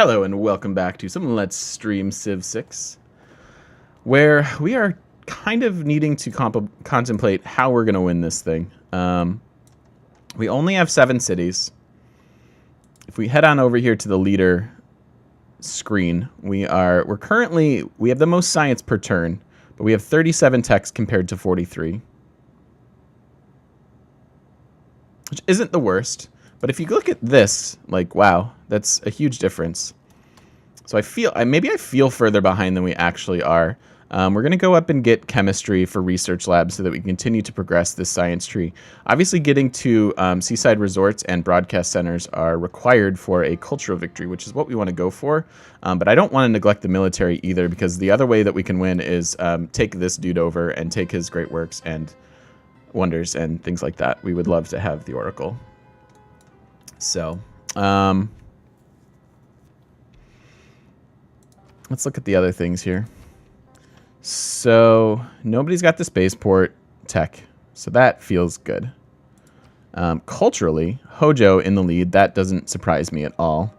Hello and welcome back to some Let's Stream Civ 6, where we are kind of needing to contemplate how we're going to win this thing. We only have 7 cities. If we head on over here to the leader screen, we have the most science per turn, but we have 37 techs compared to 43. Which isn't the worst. But if you look at this, like, wow, that's a huge difference. So I feel further behind than we actually are. We're going to go up and get chemistry for research labs so that we can continue to progress this science tree. Obviously, getting to seaside resorts and broadcast centers are required for a cultural victory, which is what we want to go for. But I don't want to neglect the military either, because the other way that we can win is take this dude over and take his great works and wonders and things like that. We would love to have the Oracle. So, let's look at the other things here. So, nobody's got the spaceport tech, so that feels good. Culturally, Hojo in the lead, that doesn't surprise me at all.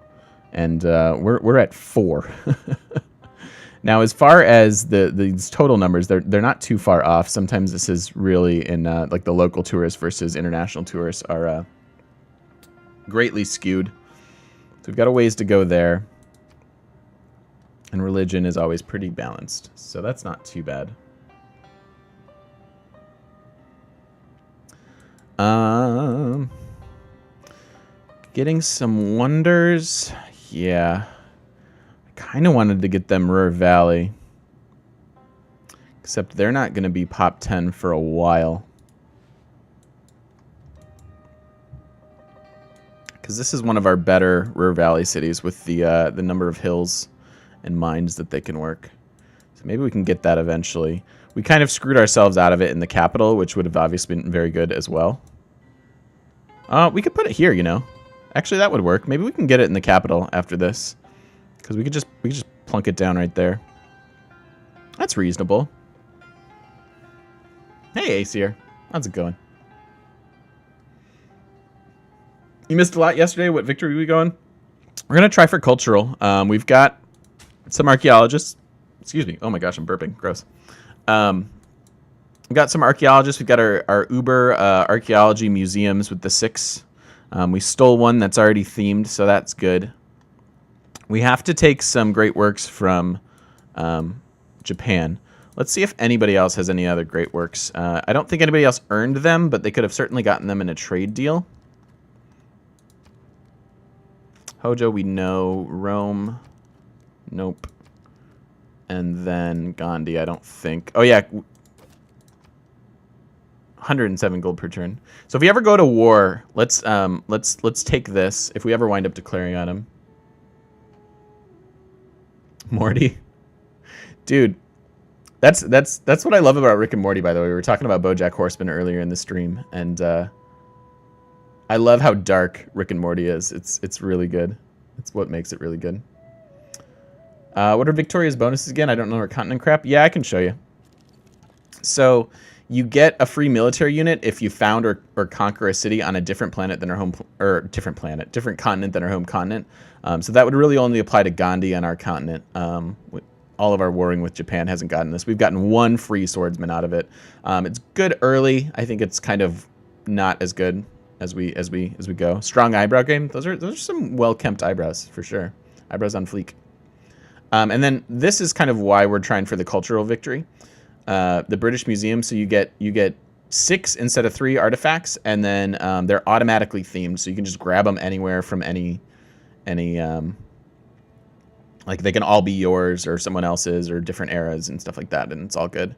And we're at 4. Now, as far as these total numbers, they're not too far off. Sometimes this is really in like the local tourists versus international tourists are greatly skewed. So we've got a ways to go there. And religion is always pretty balanced. So that's not too bad. Getting some wonders. Yeah. I kind of wanted to get them Ruhr Valley. Except they're not going to be pop 10 for a while. Because this is one of our better Ruhr Valley cities with the number of hills and mines that they can work. So maybe we can get that eventually. We kind of screwed ourselves out of it in the capital, which would have obviously been very good as well. We could put it here, you know. Actually, that would work. Maybe we can get it in the capital after this, because we could just plunk it down right there. That's reasonable. Hey, Aesir. How's it going? You missed a lot yesterday. What victory are we going? We're going to try for cultural. We've got some archaeologists. Excuse me. Oh my gosh, I'm burping. Gross. We've got some archaeologists. We've got our Uber archaeology museums with the 6. We stole one that's already themed, so that's good. We have to take some great works from Japan. Let's see if anybody else has any other great works. I don't think anybody else earned them, but they could have certainly gotten them in a trade deal. Hojo, we know. Rome, nope. And then Gandhi, I don't think. Oh yeah, 107 gold per turn. So if we ever go to war, let's take this. If we ever wind up declaring on him, Morty, dude, that's what I love about Rick and Morty. By the way, we were talking about BoJack Horseman earlier in the stream, and I love how dark Rick and Morty is. It's really good. It's what makes it really good. What are Victoria's bonuses again? I don't know her continent crap. Yeah, I can show you. So you get a free military unit if you found or conquer a city on a different planet than our home, or different continent than our home continent. So that would really only apply to Gandhi on our continent. All of our warring with Japan hasn't gotten this. We've gotten 1 free swordsman out of it. It's good early. I think it's kind of not as good as we go. Strong eyebrow game. Those are some well-kempt eyebrows for sure. Eyebrows on fleek. And then this is kind of why we're trying for the cultural victory. The British Museum. So you get 6 instead of 3 artifacts, and then they're automatically themed, so you can just grab them anywhere from any like they can all be yours or someone else's or different eras and stuff like that, and it's all good.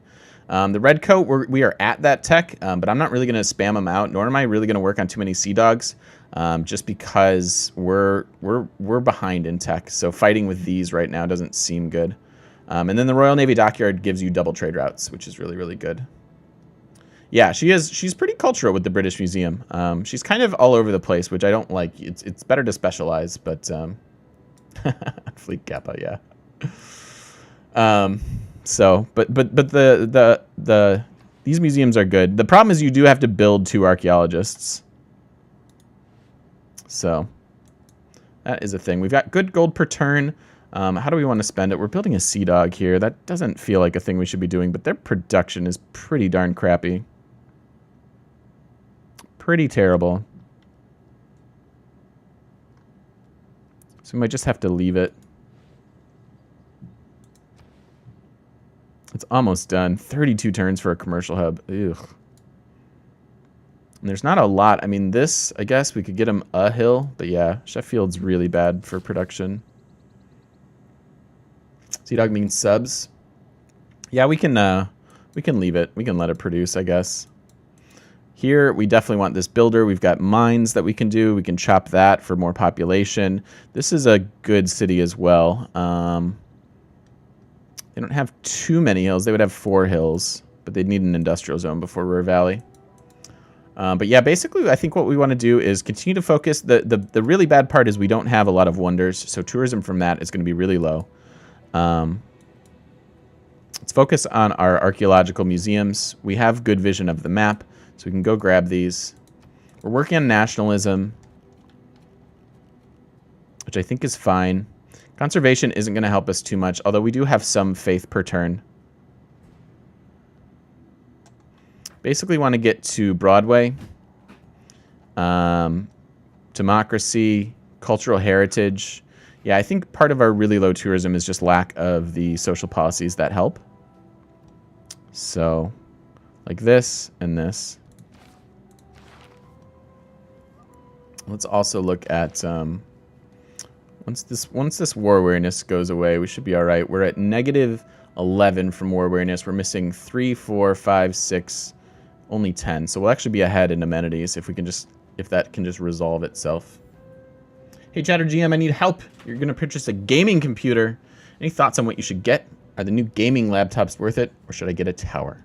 The red coat, we are at that tech, but I'm not really going to spam them out, nor am I really going to work on too many sea dogs, just because we're behind in tech. So fighting with these right now doesn't seem good. And then the Royal Navy Dockyard gives you double trade routes, which is really, really good. Yeah, she's pretty cultural with the British Museum. She's kind of all over the place, which I don't like. It's better to specialize, but Fleet Kappa, yeah. So, but these museums are good. The problem is you do have to build 2 archaeologists. So, That is a thing. We've got good gold per turn. How do we want to spend it? We're building a sea dog here. That doesn't feel like a thing we should be doing, but their production is pretty darn crappy. Pretty terrible. So we might just have to leave it. It's almost done. 32 turns for a commercial hub. Ugh. And there's not a lot. I mean, this, I guess we could get him a hill. But yeah, Sheffield's really bad for production. Sea Dog means subs. Yeah, we can leave it. We can let it produce, I guess. Here, we definitely want this builder. We've got mines that we can do. We can chop that for more population. This is a good city as well. They don't have too many hills. They would have 4 hills, but they'd need an industrial zone before River Valley. But yeah, basically, I think what we want to do is continue to focus. The really bad part is we don't have a lot of wonders, so tourism from that is going to be really low. Let's focus on our archaeological museums. We have good vision of the map, so we can go grab these. We're working on nationalism, which I think is fine. Conservation isn't going to help us too much, although we do have some faith per turn. Basically want to get to Broadway, democracy, cultural heritage. Yeah, I think part of our really low tourism is just lack of the social policies that help. So, like this and this. Let's also look at once this war awareness goes away, we should be all right. We're at -11 from war awareness. We're missing 3, 4, 5, 6, only 10. So we'll actually be ahead in amenities if that can just resolve itself. Hey, Chatter GM, I need help. You're gonna purchase a gaming computer. Any thoughts on what you should get? Are the new gaming laptops worth it, or should I get a tower?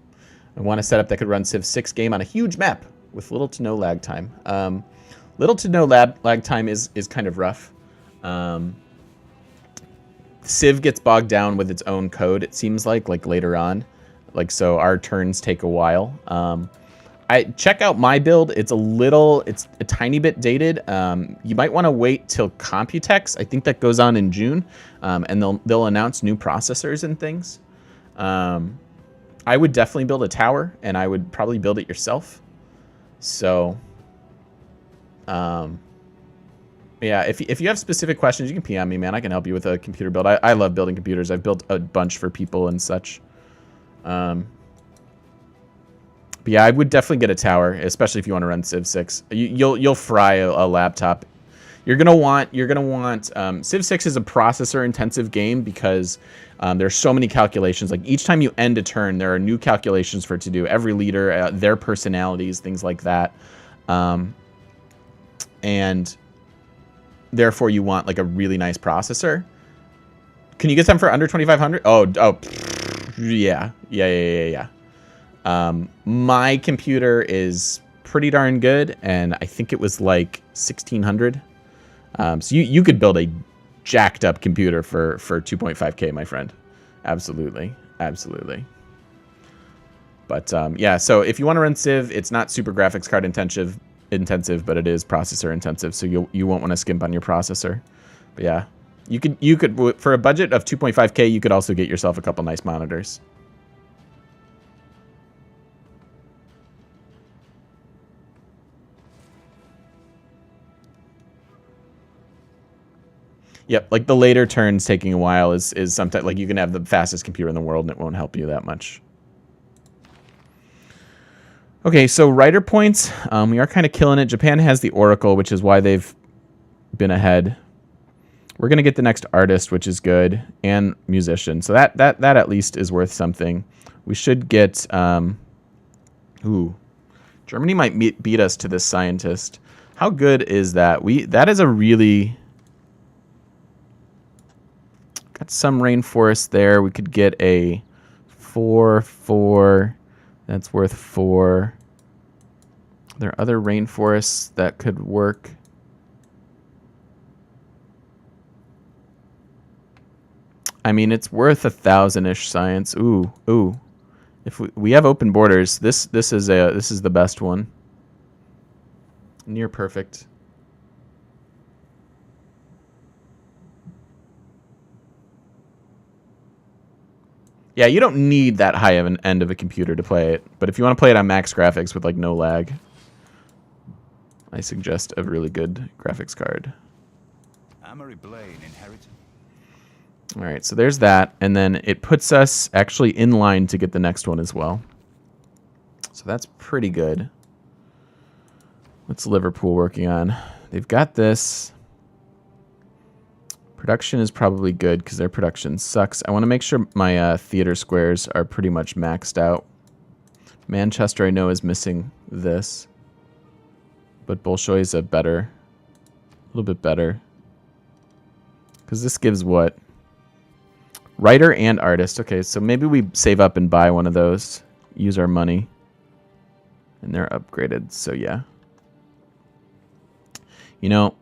I want a setup that could run Civ 6 game on a huge map with little to no lag time. Little to no lag time is kind of rough. Civ gets bogged down with its own code, it seems like later on. So our turns take a while. I check out my build. It's a tiny bit dated. You might want to wait till Computex. I think that goes on in June, and they'll announce new processors and things. I would definitely build a tower, and I would probably build it yourself. So, yeah, if you have specific questions, you can PM me, man. I can help you with a computer build. I love building computers. I've built a bunch for people and such. But yeah, I would definitely get a tower, especially if you want to run Civ 6. You'll fry a laptop. You're gonna want Civ 6 is a processor intensive game because there's so many calculations. Like each time you end a turn, there are new calculations for it to do. Every leader, their personalities, things like that, and therefore you want like a really nice processor. Can you get some for under 2,500? Oh, yeah. My computer is pretty darn good, and I think it was like 1,600. So you could build a jacked up computer for 2.5K, my friend. Absolutely. But yeah, so if you want to run Civ, it's not super graphics card intensive, but it is processor intensive. So you won't want to skimp on your processor. But yeah, you could for a budget of 2.5K, you could also get yourself a couple nice monitors. Yep, like the later turns taking a while is sometimes like you can have the fastest computer in the world and it won't help you that much. Okay, so writer points, we are kind of killing it. Japan has the Oracle, which is why they've been ahead. We're gonna get the next artist, which is good, and musician. So that at least is worth something. We should get Germany might beat us to this scientist. How good is that? That is a really got some rainforest there. We could get a 4/4. That's worth 4. Are there other rainforests that could work? I mean, it's worth 1,000-ish science. Ooh. If we have open borders, this is the best one. Near perfect. Yeah, you don't need that high of an end of a computer to play it, but if you want to play it on max graphics with like no lag, I suggest a really good graphics card. All right, so there's that, and then it puts us actually in line to get the next one as well. So that's pretty good. What's Liverpool working on? They've got this. Production is probably good because their production sucks. I want to make sure my theater squares are pretty much maxed out. Manchester, I know, is missing this. But Bolshoi is a little bit better. Because this gives what? Writer and artist. Okay, so maybe we save up and buy one of those. Use our money. And they're upgraded, so yeah. You know,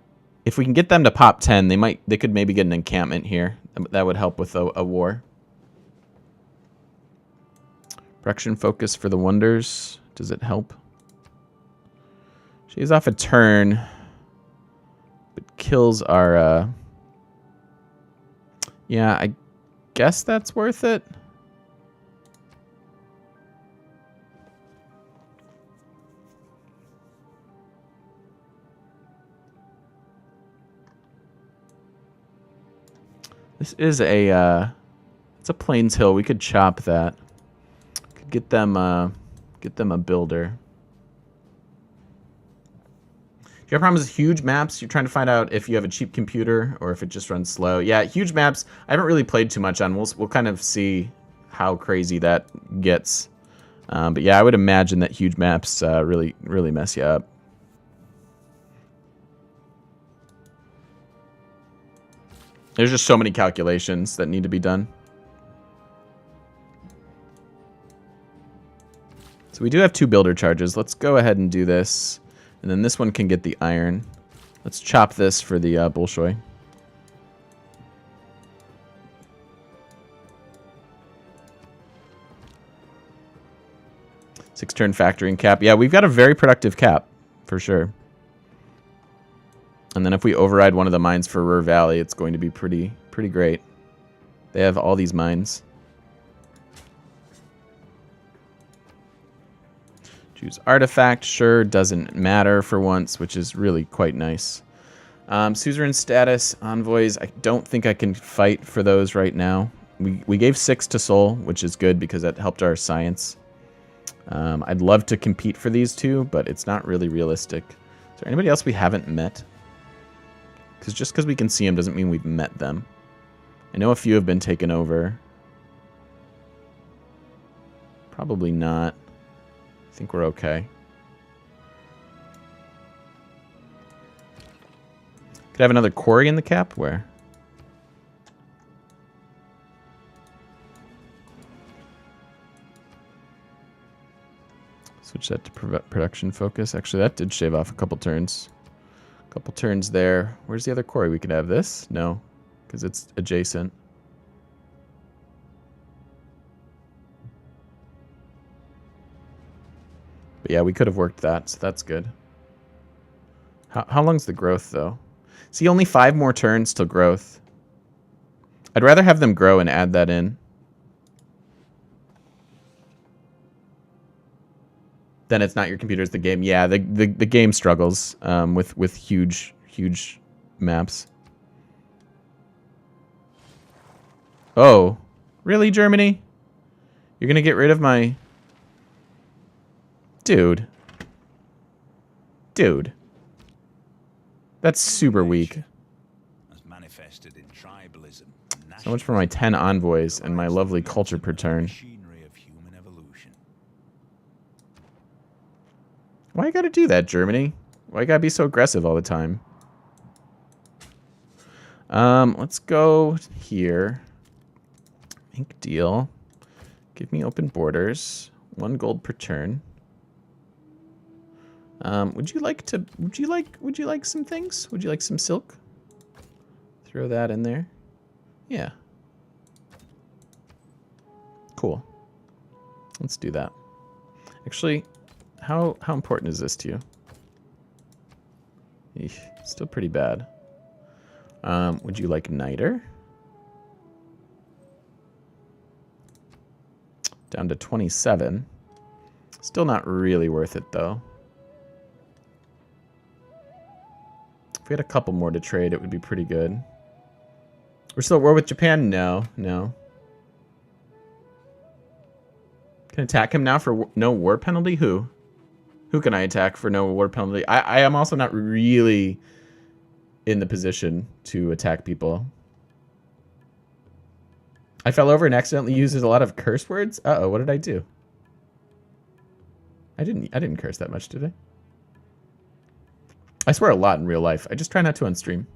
if we can get them to pop 10, they could maybe get an encampment here. That would help with a war. Production focus for the wonders. Does it help? She's off a turn, but kills our... Yeah, I guess that's worth it. This is a, it's a Plains Hill. We could chop that. Could get them a builder. If you have problems with huge maps, you're trying to find out if you have a cheap computer or if it just runs slow. Yeah, huge maps, I haven't really played too much on. We'll kind of see how crazy that gets. But yeah, I would imagine that huge maps really mess you up. There's just so many calculations that need to be done. So we do have 2 builder charges. Let's go ahead and do this. And then this one can get the iron. Let's chop this for the Bolshoi. Six-turn factoring cap. Yeah, we've got a very productive cap, for sure. And then if we override one of the mines for Ruhr Valley, it's going to be pretty great. They have all these mines. Choose artifact. Sure, doesn't matter for once, which is really quite nice. Suzerain status, envoys. I don't think I can fight for those right now. We gave 6 to Seoul, which is good because that helped our science. I'd love to compete for these 2, but it's not really realistic. Is there anybody else we haven't met? Because just because we can see them doesn't mean we've met them. I know a few have been taken over. Probably not. I think we're okay. Could I have another quarry in the cap? Where? Switch that to production focus. Actually, that did shave off a couple turns. Couple turns there. Where's the other quarry? We could have this? No, because it's adjacent. But yeah, we could have worked that, so that's good. How long's the growth, though? See, only 5 more turns till growth. I'd rather have them grow and add that in. Then it's not your computer, it's the game. Yeah, the game struggles with huge maps. Oh, really, Germany? You're gonna get rid of my... Dude. That's super weak. So much for my 10 envoys and my lovely culture per turn. Why you gotta do that, Germany? Why you gotta be so aggressive all the time? Let's go here. Make deal. Give me open borders. 1 gold per turn. Would you like some things? Would you like some silk? Throw that in there. Yeah. Cool. Let's do that. Actually, how important is this to you? Eesh, still pretty bad. Would you like niter? Down to 27. Still not really worth it, though. If we had a couple more to trade, it would be pretty good. We're still at war with Japan? No, no. Can I attack him now for no war penalty? Who? Who can I attack for no war penalty? I am also not really in the position to attack people. I fell over and accidentally used a lot of curse words? Uh-oh, what did I do? I didn't curse that much, did I? I swear a lot in real life. I just try not to on stream.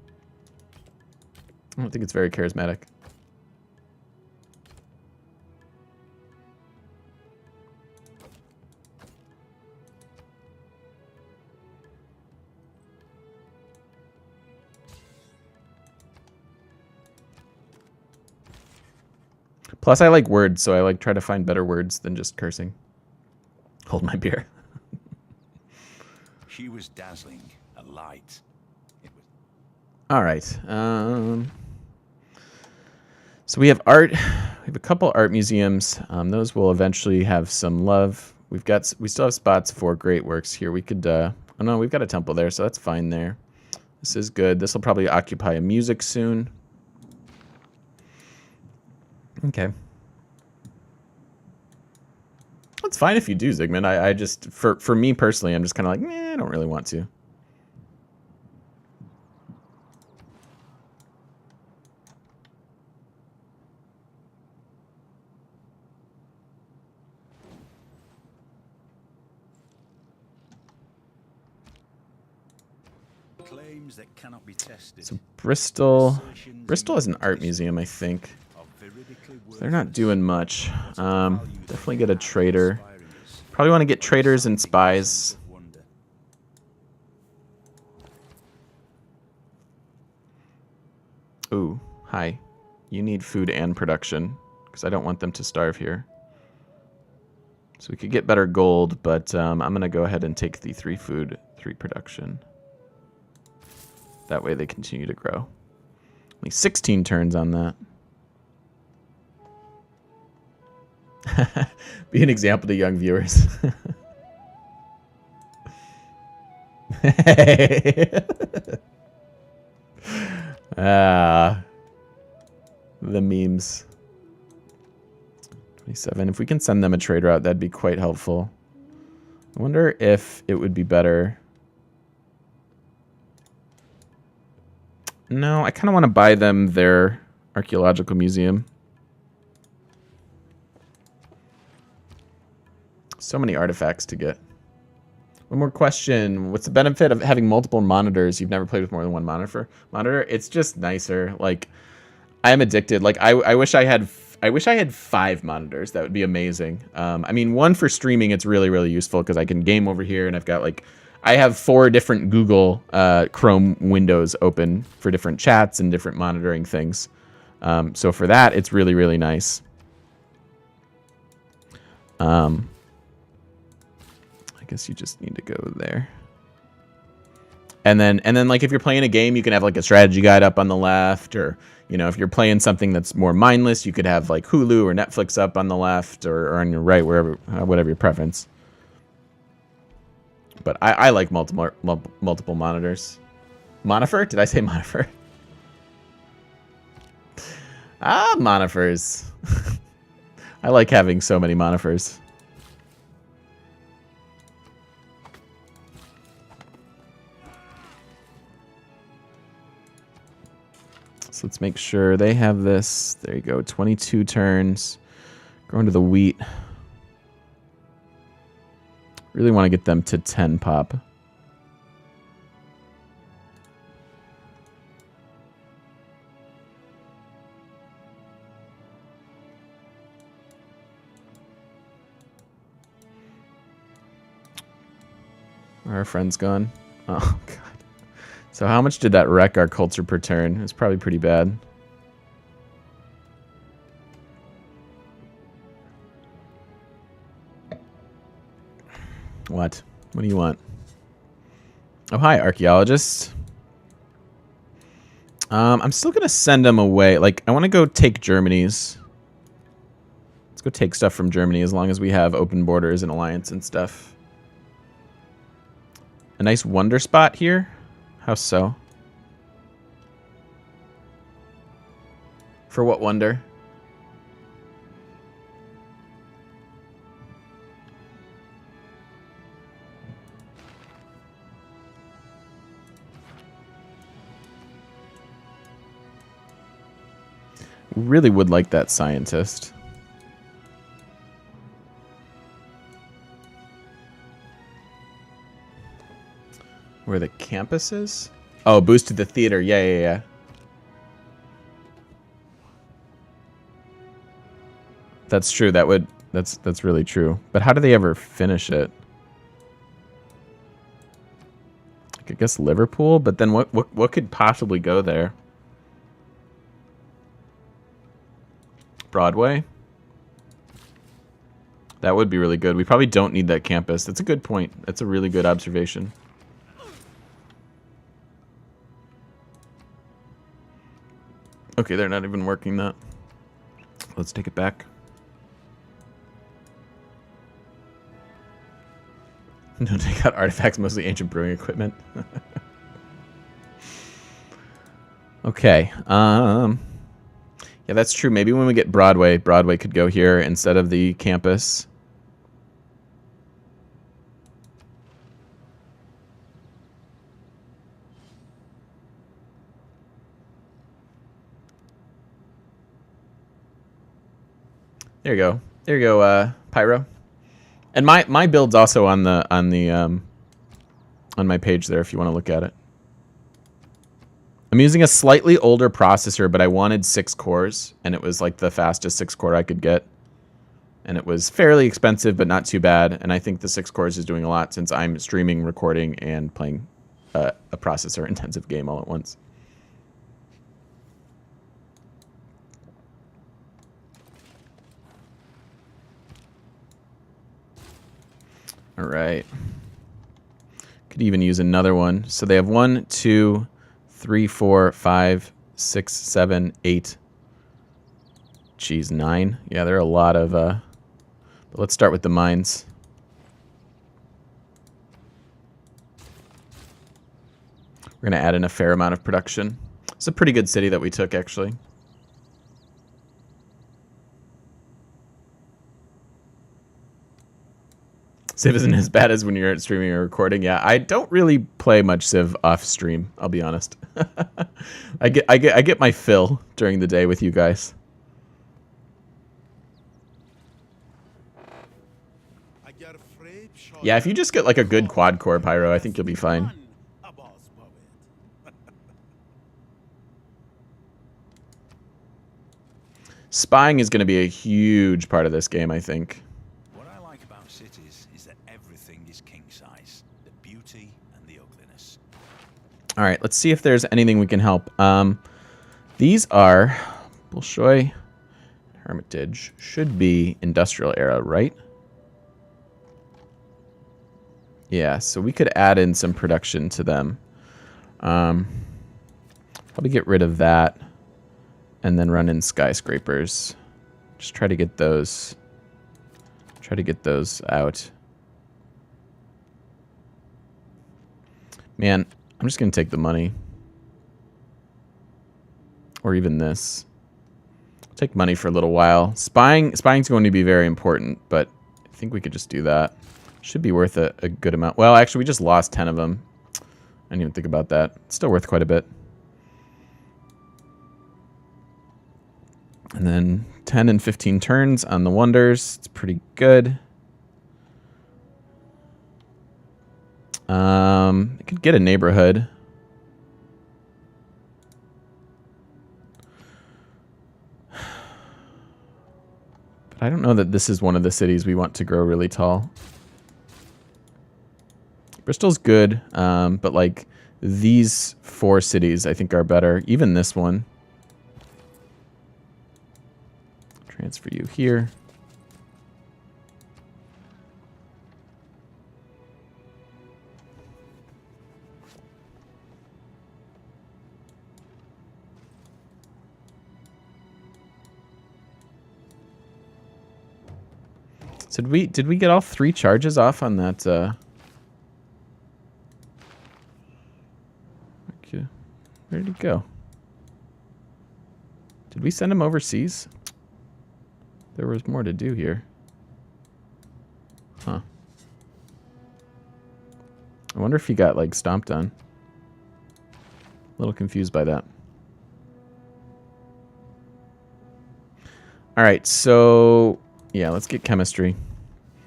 I don't think it's very charismatic. Plus, I like words, so I like try to find better words than just cursing. Hold my beer. She was dazzling, a light. It was... All right. So we have art. We have a couple art museums. Those will eventually have some love. We still have spots for great works here. We could. Oh no, we've got a temple there, so that's fine there. This is good. This will probably occupy a music soon. Okay. It's fine if you do, Zygmunt. I just, for me personally, I'm just kind of like, I don't really want to. Claims that cannot be tested. So Bristol is an art museum, I think. So they're not doing much. Definitely get a trader. Probably want to get traders and spies. Ooh, hi. You need food and production, because I don't want them to starve here. So we could get better gold, but I'm going to go ahead and take the 3 food, 3 production. That way they continue to grow. Only 16 turns on that. Be an example to young viewers. The memes. 27. If we can send them a trade route, that'd be quite helpful. I wonder if it would be better. No, I kind of want to buy them their archaeological museum. So many artifacts to get. One more question. What's the benefit of having multiple monitors? You've never played with more than one monitor? It's just nicer. Like, I'm addicted. Like, I wish I had 5 monitors. That would be amazing. I mean, one for streaming, it's really, really useful because I can game over here and I've got like, I have 4 different Google Chrome windows open for different chats and different monitoring things. So for that, it's really, really nice. I guess you just need to go there. And then like if you're playing a game, you can have like a strategy guide up on the left, or you know, if you're playing something that's more mindless, you could have like Hulu or Netflix up on the left or on your right, wherever, whatever your preference. But I like multiple monitors. Monifer? Did I say monifer? Monifers. I like having so many monifers. So let's make sure they have this. There you go, 22 turns. Going to the wheat. Really want to get them to 10 pop. Are our friends gone? Oh, God. So how much did that wreck our culture per turn? It's probably pretty bad. What? What do you want? Oh, hi, archaeologist. I'm still going to send them away. Like, I want to go take Germany's. Let's go take stuff from Germany as long as we have open borders and alliance and stuff. A nice wonder spot here? How so? For what wonder? Really would like that scientist. Where the campus is? Oh, boosted the theater. Yeah. That's true. That's really true. But how do they ever finish it? I guess Liverpool, but then what could possibly go there? Broadway? That would be really good. We probably don't need that campus. That's a good point. That's a really good observation. Okay, they're not even working that. Let's take it back. Don't take out artifacts, mostly ancient brewing equipment. Okay. Yeah, that's true. Maybe when we get Broadway could go here instead of the campus. There you go. There you go, Pyro. And my build's also on my page there if you want to look at it. I'm using a slightly older processor, but I wanted 6 cores, and it was like the fastest 6 core I could get. And it was fairly expensive, but not too bad. And I think the 6 cores is doing a lot since I'm streaming, recording, and playing a processor-intensive game all at once. All right. Could even use another one. So they have 1, 2, 3, 4, 5, 6, 7, 8. Geez, 9. Yeah, there are a lot of... But let's start with the mines. We're going to add in a fair amount of production. It's a pretty good city that we took, actually. Civ isn't as bad as when you're streaming or recording. Yeah, I don't really play much Civ off stream. I'll be honest. I get my fill during the day with you guys. Yeah, if you just get like a good quad core, Pyro, I think you'll be fine. Spying is going to be a huge part of this game, I think. What I like about cities is that everything is king size. The beauty and the ugliness. All right, let's see if there's anything we can help. These are Bolshoi Hermitage. Should be industrial era, right? Yeah, so we could add in some production to them. Probably get rid of that. And then run in skyscrapers. Just try to get those. Try to get those out. Man, I'm just gonna take the money. Or even this. I'll take money for a little while. Spying's going to be very important, but I think we could just do that. Should be worth a good amount. Well, actually, we just lost 10 of them. I didn't even think about that. It's still worth quite a bit. And then 10 and 15 turns on the wonders. It's pretty good. I could get a neighborhood. But I don't know that this is one of the cities we want to grow really tall. Bristol's good, but like these 4 cities I think are better. Even this one. Transfer you here. So did we get all 3 charges off on that? Okay. Where did it go? Did we send him overseas? There was more to do here. Huh. I wonder if he got, like, stomped on. A little confused by that. Alright, so... yeah, let's get chemistry.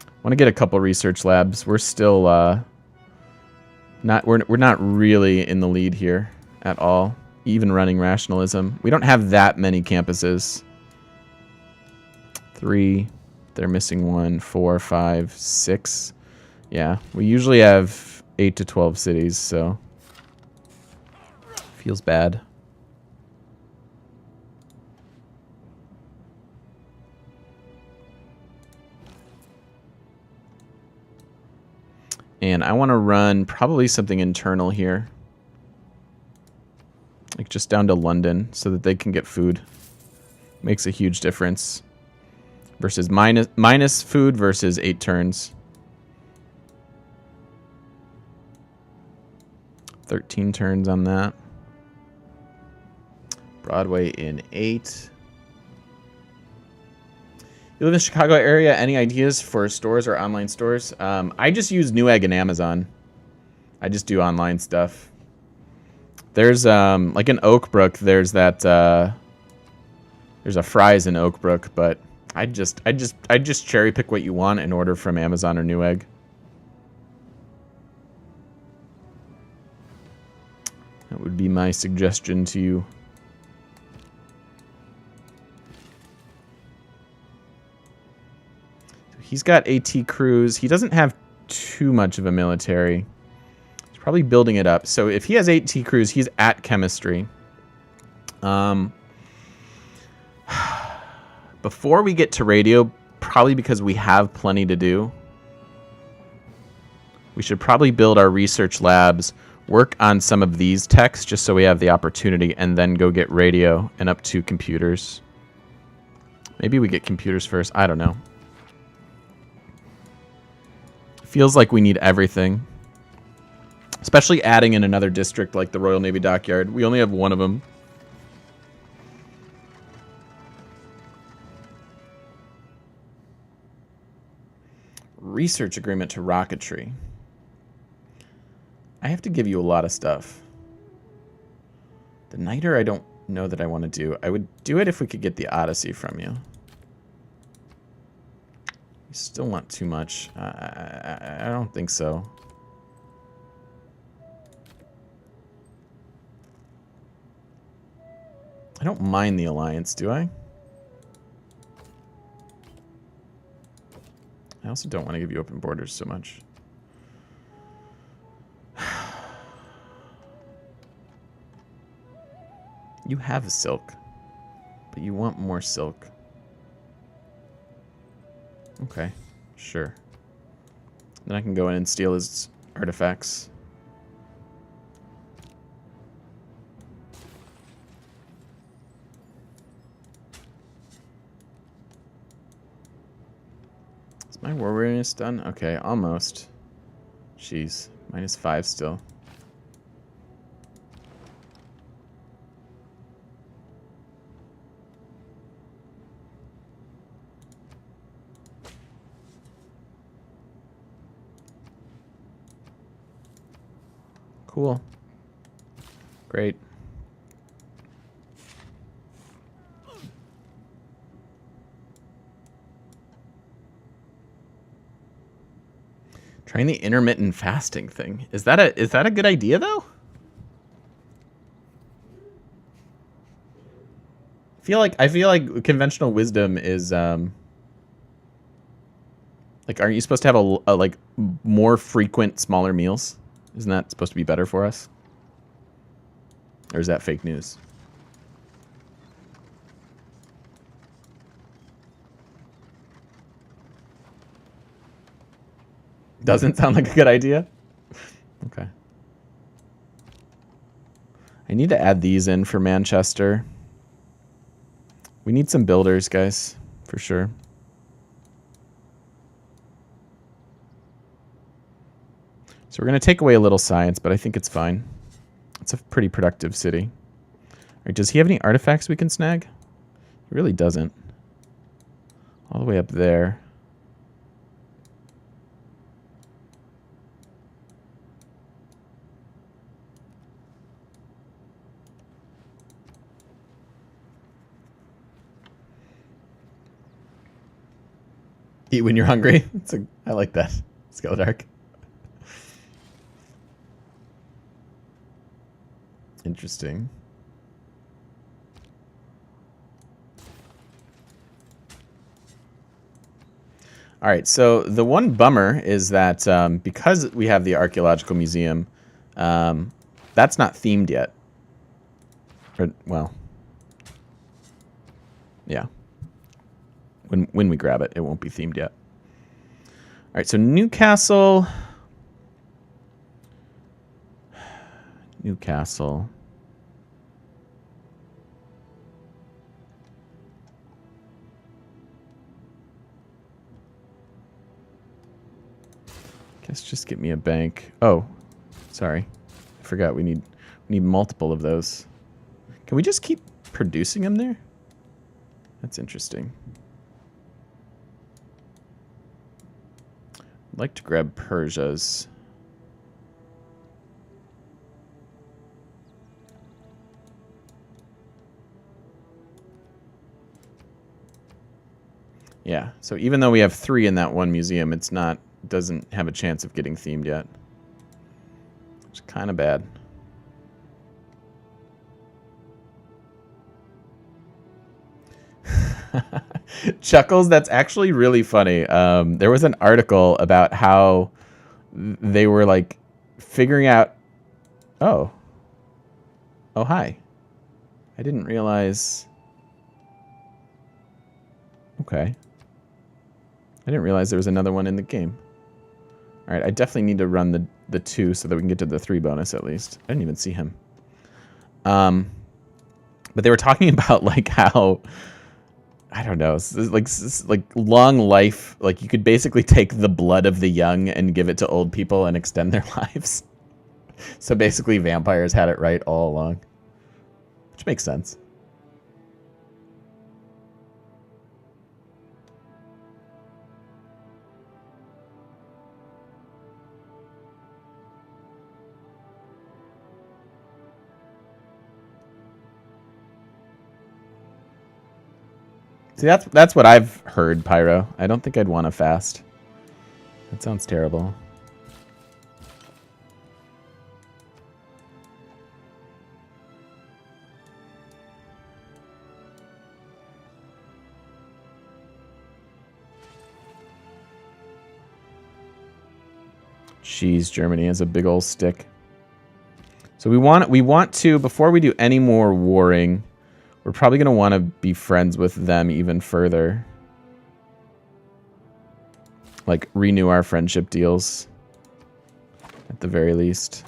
I want to get a couple research labs. We're still, we're not really in the lead here at all. Even running rationalism. We don't have that many campuses. 3. They're missing 1. 4, 5, 6. Yeah, we usually have 8 to 12 cities, so... feels bad. And I want to run probably something internal here. Like just down to London so that they can get food. Makes a huge difference. Versus minus food versus 8 turns. 13 turns on that. Broadway in 8. You live in the Chicago area. Any ideas for stores or online stores? I just use Newegg and Amazon. I just do online stuff. There's like in Oak Brook. There's that. There's a Fry's in Oak Brook, but I just cherry pick what you want and order from Amazon or Newegg. That would be my suggestion to you. He's got AT crews. He doesn't have too much of a military. He's probably building it up. So if he has AT crews, he's at chemistry. Before we get to radio, probably because we have plenty to do, we should probably build our research labs, work on some of these techs just so we have the opportunity, and then go get radio and up to computers. Maybe we get computers first. I don't know. Feels like we need everything. Especially adding in another district like the Royal Navy Dockyard. We only have one of them. Research agreement to rocketry. I have to give you a lot of stuff. The Niter I don't know that I want to do. I would do it if we could get the Odyssey from you. Still want too much. I don't think so. I don't mind the alliance, do I? I also don't want to give you open borders so much. You have a silk, but you want more silk. Okay, sure. Then I can go in and steal his artifacts. Is my war weariness done? Okay, almost. Jeez, -5 still. Cool. Great. Trying the intermittent fasting thing. Is that a good idea though? I feel like conventional wisdom is like, aren't you supposed to have a like more frequent smaller meals? Isn't that supposed to be better for us? Or is that fake news? Doesn't sound like a good idea? Okay. I need to add these in for Manchester. We need some builders, guys, for sure. So we're going to take away a little science, but I think it's fine. It's a pretty productive city. All right, does he have any artifacts we can snag? He really doesn't. All the way up there. Eat when you're hungry. I like that. Skeledark. Interesting. All right, so the one bummer is that because we have the archaeological museum, that's not themed yet. Or, well, yeah. When we grab it, it won't be themed yet. All right, so Newcastle. Newcastle. Guess just get me a bank. Oh, sorry. I forgot we need multiple of those. Can we just keep producing them there? That's interesting. I'd like to grab Persia's. Yeah, so even though we have 3 in that one museum, doesn't have a chance of getting themed yet. It's kind of bad. Chuckles, that's actually really funny. There was an article about how they were like figuring out. Oh, hi. I didn't realize. Okay. I didn't realize there was another one in the game. All right, I definitely need to run the 2 so that we can get to the 3 bonus at least. I didn't even see him. But they were talking about like how, I don't know, like long life. Like you could basically take the blood of the young and give it to old people and extend their lives. So basically, vampires had it right all along, which makes sense. See, that's what I've heard, Pyro. I don't think I'd want to fast. That sounds terrible. Jeez, Germany has a big old stick. So we want to, before we do any more warring, we're probably going to want to be friends with them even further. Like, renew our friendship deals. At the very least.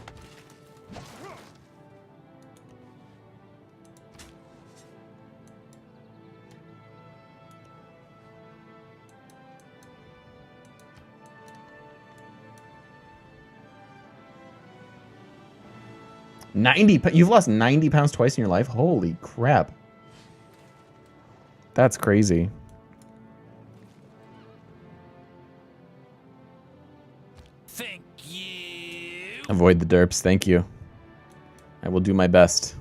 You've lost 90 pounds twice in your life? Holy crap. That's crazy. Thank you. Avoid the derps. Thank you. I will do my best.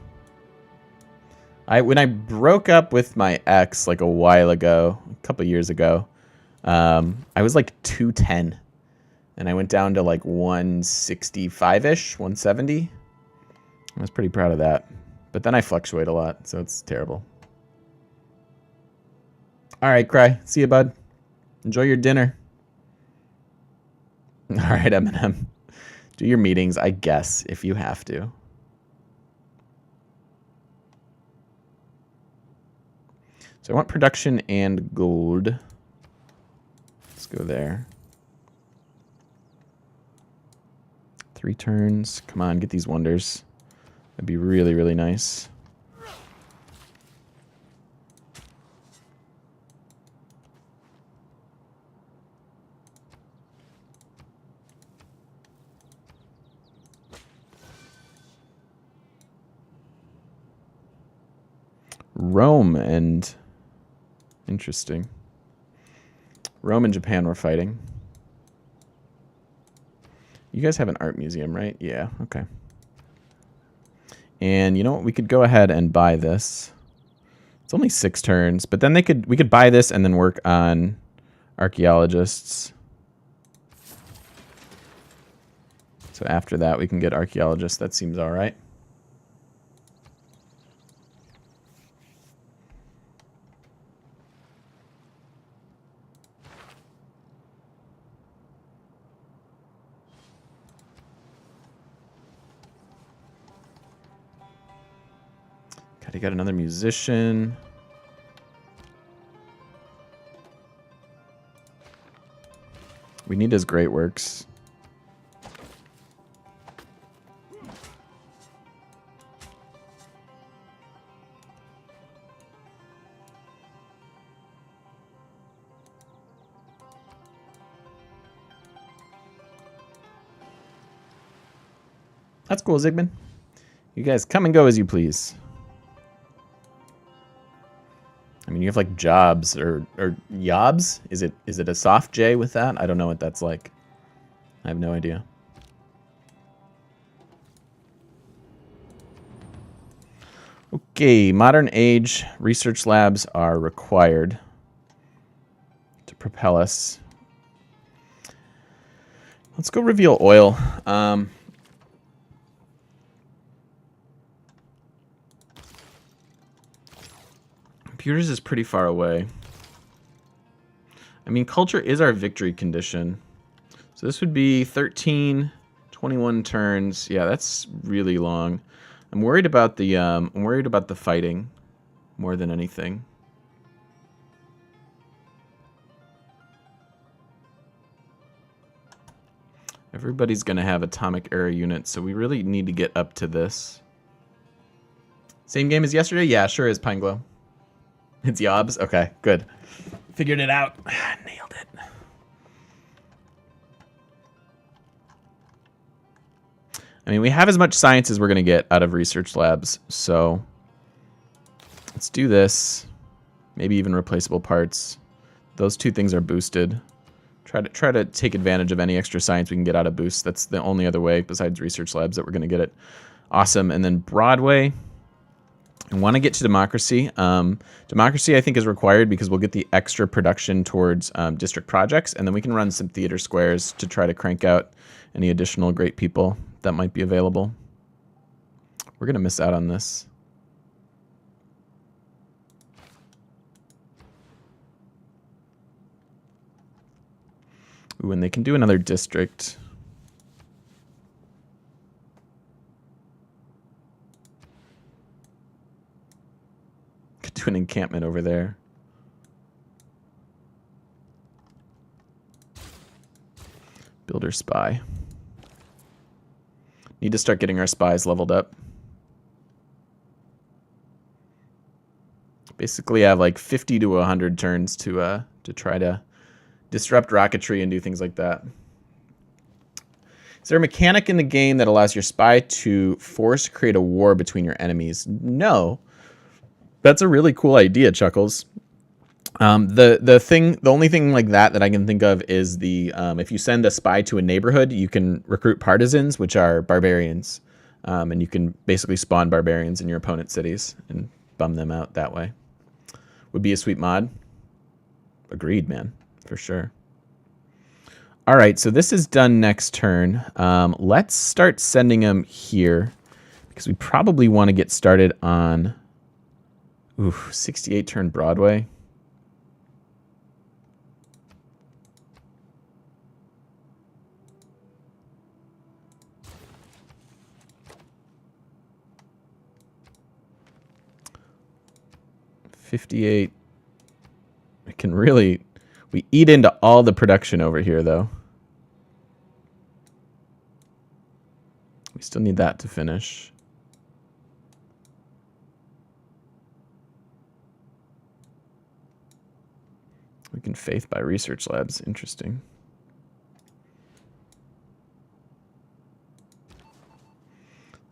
When I broke up with my ex like a while ago, a couple years ago, I was like 210. And I went down to like 165-ish, 170. I was pretty proud of that. But then I fluctuate a lot, so it's terrible. All right, Cry. See you, bud. Enjoy your dinner. All right, Eminem. Do your meetings, I guess, if you have to. So I want production and gold. Let's go there. 3 turns. Come on, get these wonders. That'd be really, really nice. Rome and... Interesting. Rome and Japan were fighting. You guys have an art museum, right? Yeah, okay. And you know what? We could go ahead and buy this. It's only 6 turns, but then we could buy this and then work on archaeologists. So after that, we can get archaeologists. That seems all right. God, he got another musician. We need his great works. That's cool, Zygmunt. You guys come and go as you please. I mean, you have like jobs or yobs. Is it a soft J with that? I don't know what that's like. I have no idea. Okay, modern age research labs are required to propel us. Let's go reveal oil. Computers is pretty far away. I mean, culture is our victory condition. So this would be 13, 21 turns. Yeah, that's really long. I'm worried about the fighting more than anything. Everybody's going to have atomic era units, so we really need to get up to this. Same game as yesterday? Yeah, sure is, Pineglow. It's Yobs? Okay, good. Figured it out. Nailed it. I mean, we have as much science as we're going to get out of research labs, so let's do this. Maybe even replaceable parts. Those 2 things are boosted. Try to take advantage of any extra science we can get out of boosts. That's the only other way besides research labs that we're going to get it. Awesome. And then Broadway. I want to get to democracy. Democracy, I think, is required because we'll get the extra production towards district projects, and then we can run some theater squares to try to crank out any additional great people that might be available. We're going to miss out on this. Ooh, and they can do another district. Could do an encampment over there. Builder spy. Need to start getting our spies leveled up. Basically, I have like 50 to 100 turns to try to disrupt rocketry and do things like that. Is there a mechanic in the game that allows your spy to force create a war between your enemies? No. That's a really cool idea, Chuckles. The only thing like that I can think of is if you send a spy to a neighborhood, you can recruit partisans, which are barbarians, and you can basically spawn barbarians in your opponent's cities and bum them out that way. Would be a sweet mod. Agreed, man, for sure. All right, so this is done next turn. Let's start sending them here because we probably want to get started on 68 turn Broadway. $58. It can really... We eat into all the production over here, though. We still need that to finish. We can faith by research labs. Interesting.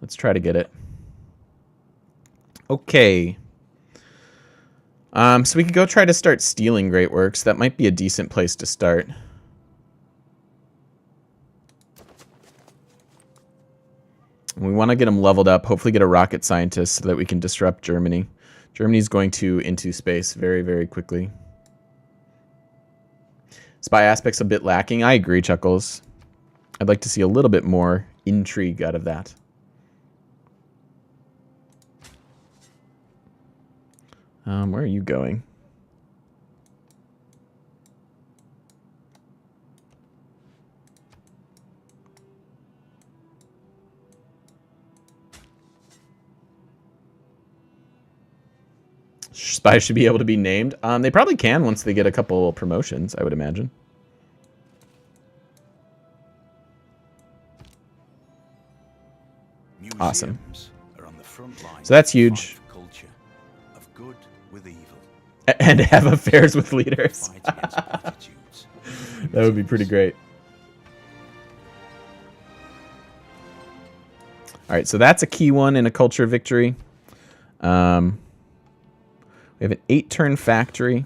Let's try to get it. Okay. So we could go try to start stealing Great Works. That might be a decent place to start. We want to get them leveled up, hopefully get a rocket scientist so that we can disrupt Germany. Germany's going into space very, very quickly. Spy aspect's a bit lacking. I agree, Chuckles. I'd like to see a little bit more intrigue out of that. Where are you going? Spies should be able to be named. They probably can once they get a couple promotions, I would imagine. Awesome. So that's huge. Of good with evil. And have affairs with leaders. That would be pretty great. All right, so that's a key one in a culture victory. We have an 8-turn factory.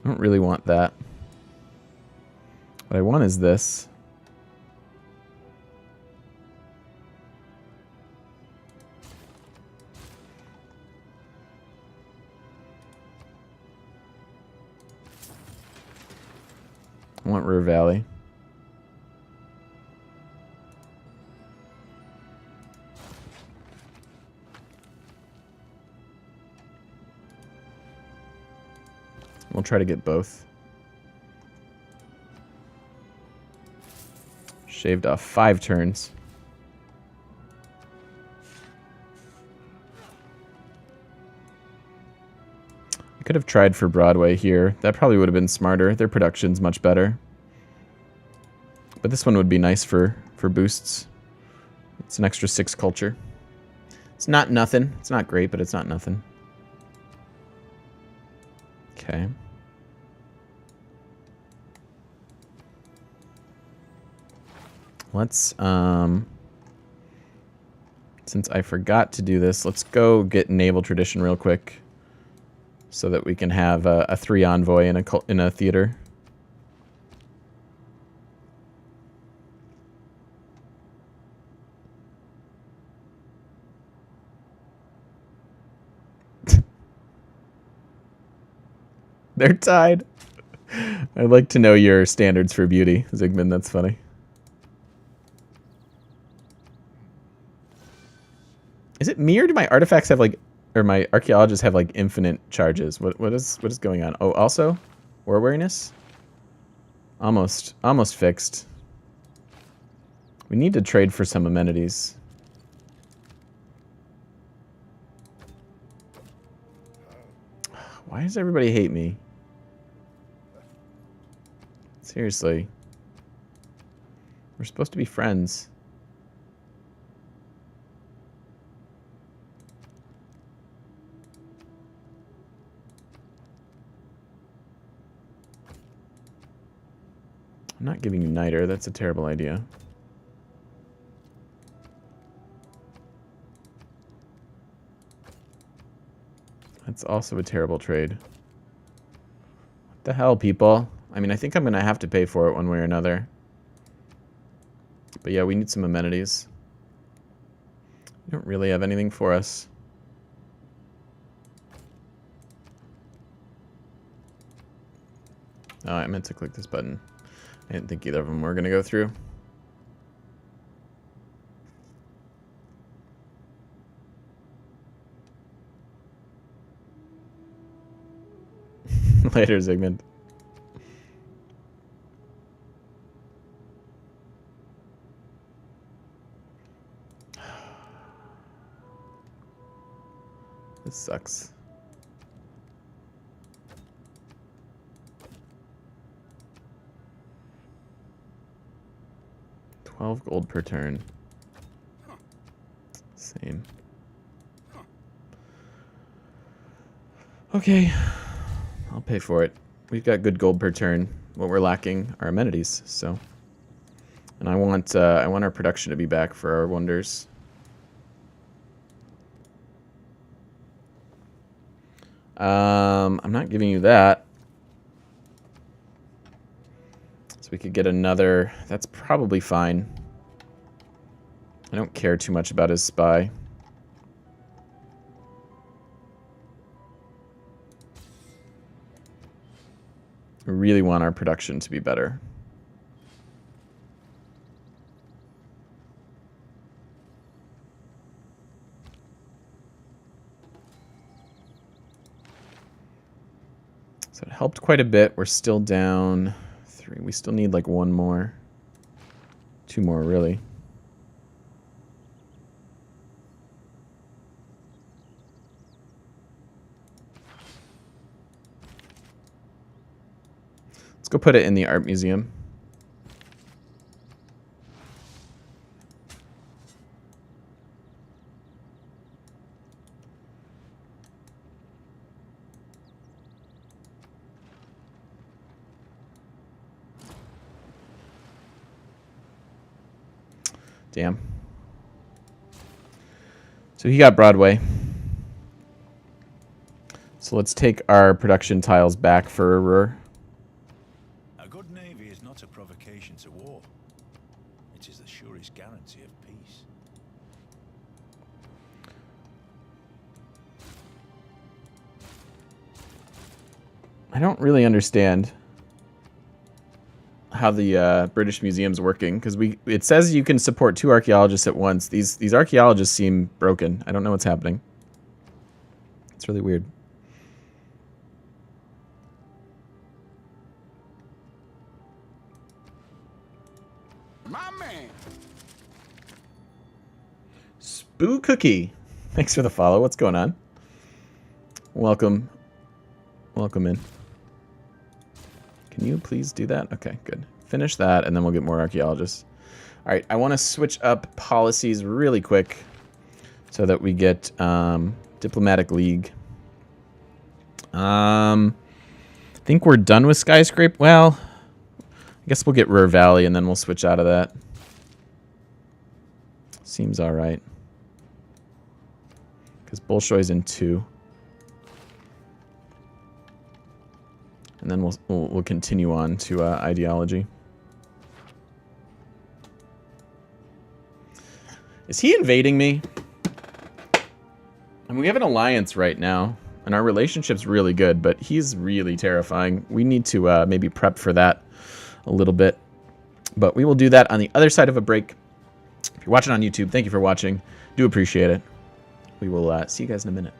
I don't really want that. What I want is this. I want Ruhr Valley. We'll try to get both. Shaved off 5 turns. I could have tried for Broadway here. That probably would have been smarter. Their production's much better. But this one would be nice for boosts. It's an extra 6 culture. It's not nothing. It's not great, but it's not nothing. Okay. Let's, since I forgot to do this, let's go get Naval Tradition real quick so that we can have a 3 envoy in a theater. They're tied. I'd like to know your standards for beauty, Zygmunt. That's funny. Is it me or do my artifacts have like, or my archaeologists have like infinite charges? What is going on? Oh, also, war wariness. Almost fixed. We need to trade for some amenities. Why does everybody hate me? Seriously. We're supposed to be friends. I'm not giving you niter. That's a terrible idea. That's also a terrible trade. What the hell, people? I mean, I think I'm going to have to pay for it one way or another. But yeah, we need some amenities. You don't really have anything for us. Oh, I meant to click this button. I didn't think either of them were going to go through. Later, Zygmunt. This sucks. 12 gold per turn. Same. Okay. I'll pay for it. We've got good gold per turn. What we're lacking are amenities, so And I want our production to be back for our wonders. I'm not giving you that. So we could get another. That's probably fine. I don't care too much about his spy. I really want our production to be better. So it helped quite a bit. We're still down 3. We still need like 1 more. 2 more, really. Let's go put it in the art museum. Damn. So he got Broadway. So let's take our production tiles back for Ruhr. A good navy is not a provocation to war. It is the surest guarantee of peace. I don't really understand how the British Museum's working, because it says you can support 2 archaeologists at once. These archaeologists seem broken. I don't know what's happening. It's really weird. My man. Spoo Cookie. Thanks for the follow. What's going on? Welcome. Welcome in. Can you please do that? Okay, good. Finish that, and then we'll get more archaeologists. All right, I want to switch up policies really quick so that we get Diplomatic League. I think we're done with Skyscrape. Well, I guess we'll get Ruhr Valley, and then we'll switch out of that. Seems all right. Because Bolshoi's in 2. And then we'll continue on to ideology. Is he invading me? I mean, we have an alliance right now, and our relationship's really good, but he's really terrifying. We need to maybe prep for that a little bit. But we will do that on the other side of a break. If you're watching on YouTube, thank you for watching. Do appreciate it. We will see you guys in a minute.